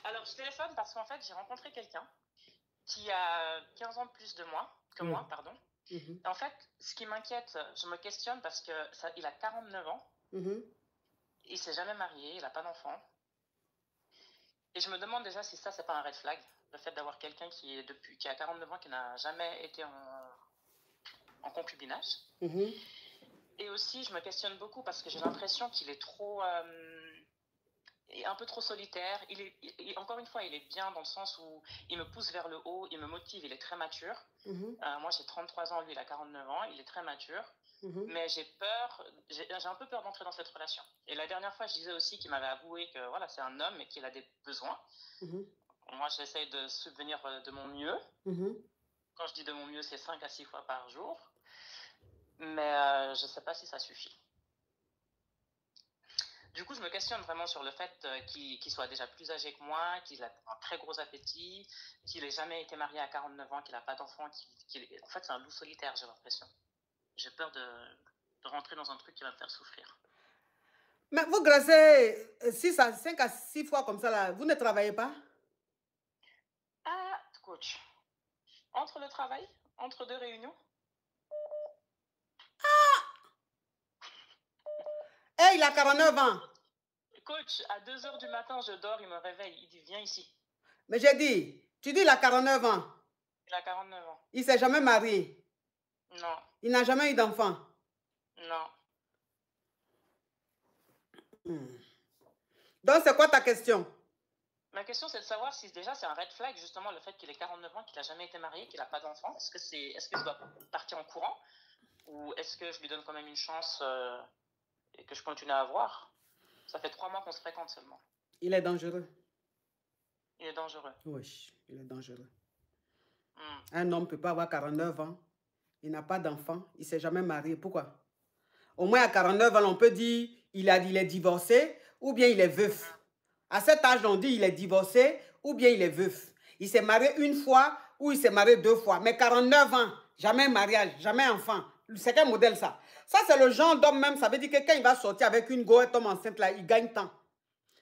Alors, je téléphone parce qu'en fait, j'ai rencontré quelqu'un qui a 15 ans de plus de moi, que moi, pardon. Et en fait, ce qui m'inquiète, je me questionne parce que il a 49 ans, il s'est jamais marié, il n'a pas d'enfant. Et je me demande déjà si ça, c'est pas un red flag, le fait d'avoir quelqu'un qui a 49 ans, qui n'a jamais été en concubinage. Et aussi, je me questionne beaucoup parce que j'ai l'impression qu'il est trop... un peu trop solitaire. Encore une fois, il est bien dans le sens où il me pousse vers le haut, il me motive, il est très mature. Moi, j'ai 33 ans, lui, il a 49 ans, il est très mature. Mais j'ai un peu peur d'entrer dans cette relation. Et la dernière fois, je disais aussi qu'il m'avait avoué que voilà, c'est un homme et qu'il a des besoins. Moi, j'essaie de subvenir de mon mieux. Quand je dis de mon mieux, c'est 5 à 6 fois par jour. Mais je ne sais pas si ça suffit. Du coup, je me questionne vraiment sur le fait qu'il soit déjà plus âgé que moi, qu'il a un très gros appétit, qu'il n'ait jamais été marié à 49 ans, qu'il n'a pas d'enfant. En fait, c'est un loup solitaire, j'ai l'impression. J'ai peur de rentrer dans un truc qui va me faire souffrir. Mais vous graissez 5 à 6 fois comme ça, là, vous ne travaillez pas? Ah, coach. Entre le travail, entre 2 réunions. Eh, il a 49 ans. Coach, à 2 h du matin, je dors, il me réveille. Il dit, viens ici. Mais j'ai dit, tu dis il a 49 ans. Il a 49 ans. Il ne s'est jamais marié? Non. Il n'a jamais eu d'enfant? Non. Donc, c'est quoi ta question? Ma question, c'est de savoir si déjà c'est un red flag, justement, le fait qu'il ait 49 ans, qu'il n'a jamais été marié, qu'il n'a pas d'enfant. Est-ce que je dois partir en courant? Ou est-ce que je lui donne quand même une chance et que je continue à avoir? Ça fait 3 mois qu'on se fréquente seulement. Il est dangereux. Il est dangereux. Oui, il est dangereux. Un homme ne peut pas avoir 49 ans. Il n'a pas d'enfant. Il ne s'est jamais marié. Pourquoi? Au moins à 49 ans, on peut dire il est divorcé ou bien il est veuf. À cet âge, on dit il est divorcé ou bien il est veuf. Il s'est marié une fois ou il s'est marié 2 fois. Mais 49 ans, jamais mariage, jamais enfant. C'est quel modèle ça? Ça, c'est le genre d'homme même. Ça veut dire que quand il va sortir avec une go, elle tombe enceinte là, il gagne temps.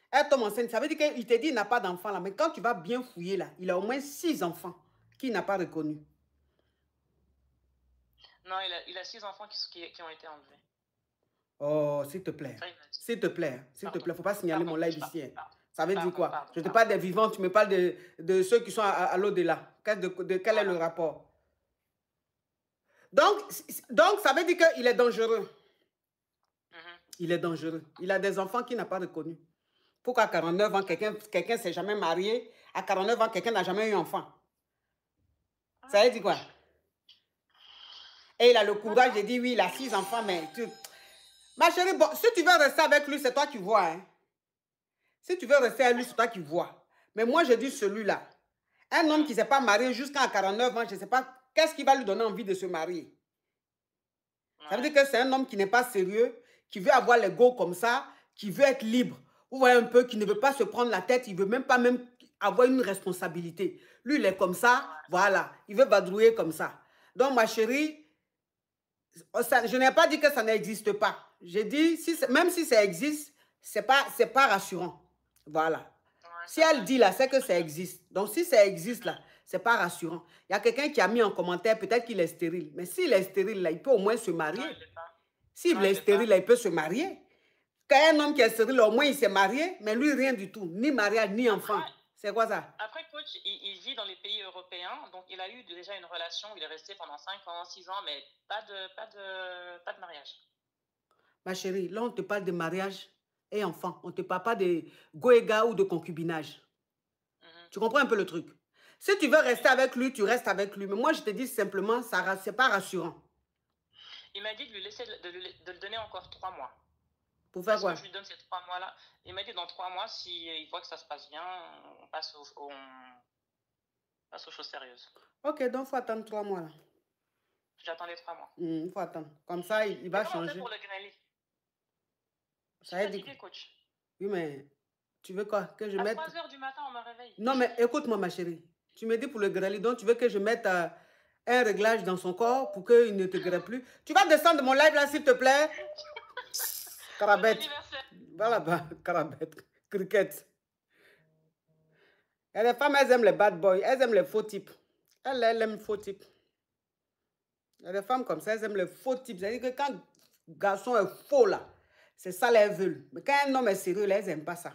Elle tombe enceinte, ça veut dire qu'il te dit qu'il n'a pas d'enfant là. Mais quand tu vas bien fouiller là, il a au moins 6 enfants qu'il n'a pas reconnus. Non, il a 6 enfants qui ont été enlevés. Oh, s'il te plaît. S'il te plaît. S'il te plaît. Il ne faut pas signaler mon live ici. Ça veut dire quoi? Je te parle des vivants, tu me parles de ceux qui sont à l'au-delà. Quel est le rapport? Donc, ça veut dire qu'il est dangereux. Il est dangereux. Il a des enfants qu'il n'a pas reconnus. Pourquoi à 49 ans, quelqu'un ne s'est jamais marié? À 49 ans, quelqu'un n'a jamais eu enfant. Ça veut dire quoi? Et il a le courage de dire oui, il a 6 enfants, mais ma chérie, bon, si tu veux rester avec lui, c'est toi qui vois. Hein? Si tu veux rester avec lui, c'est toi qui vois. Mais moi, je dis celui-là. Un homme qui ne s'est pas marié jusqu'à 49 ans, je ne sais pas, qu'est-ce qui va lui donner envie de se marier? Ça veut dire que c'est un homme qui n'est pas sérieux, qui veut avoir l'ego comme ça, qui veut être libre. Vous voyez un peu, qui ne veut pas se prendre la tête, il ne veut même pas avoir une responsabilité. Lui, il est comme ça, voilà. Il veut vadrouiller comme ça. Donc, ma chérie, je n'ai pas dit que ça n'existe pas. J'ai dit, même si ça existe, ce n'est pas rassurant. Voilà. Si elle dit là, c'est que ça existe. Donc, si ça existe là, ce n'est pas rassurant. Il y a quelqu'un qui a mis en commentaire, peut-être qu'il est stérile. Mais s'il est stérile là, il peut au moins se marier. S'il est stérile là, il peut se marier. Quand un homme qui est stérile, au moins il s'est marié, mais lui, rien du tout. Ni mariage, ni enfant. C'est quoi ça? Après, coach, il vit dans les pays européens, donc il a eu déjà une relation, il est resté pendant 5 ans, 6 ans, mais pas de mariage. Ma chérie, là, on te parle de mariage et enfant. On ne te parle pas de goéga ou de concubinage. Tu comprends un peu le truc? Si tu veux rester avec lui, tu restes avec lui. Mais moi, je te dis simplement, ce n'est pas rassurant. Il m'a dit de lui laisser, de le donner encore 3 mois. Pour faire quoi? Que je lui donne ces 3 mois-là. Il m'a dit dans 3 mois, s'il voit que ça se passe bien, on passe aux choses sérieuses. Ok, donc il faut attendre 3 mois là. J'attends les 3 mois. Il faut attendre. Comme ça, il va changer. Comment on fait pour le grêler? Ça a dit... coach. Oui, mais tu veux quoi? Que je mette... À 3 h du matin, on me réveille. Non, mais écoute-moi, ma chérie. Tu me dis pour le grêler, donc tu veux que je mette un réglage dans son corps pour qu'il ne te grêle plus. Tu vas descendre de mon live là, s'il te plaît. Carabette. Va là-bas, carabette. Cricket. Il y a des femmes, elles aiment les bad boys, elles aiment les faux types. Elles aiment les faux types. Il y a des femmes comme ça, elles aiment les faux types. C'est-à-dire que quand le garçon est faux, là, c'est ça qu'elles veulent. Mais quand un homme est sérieux, là, elles n'aiment pas ça.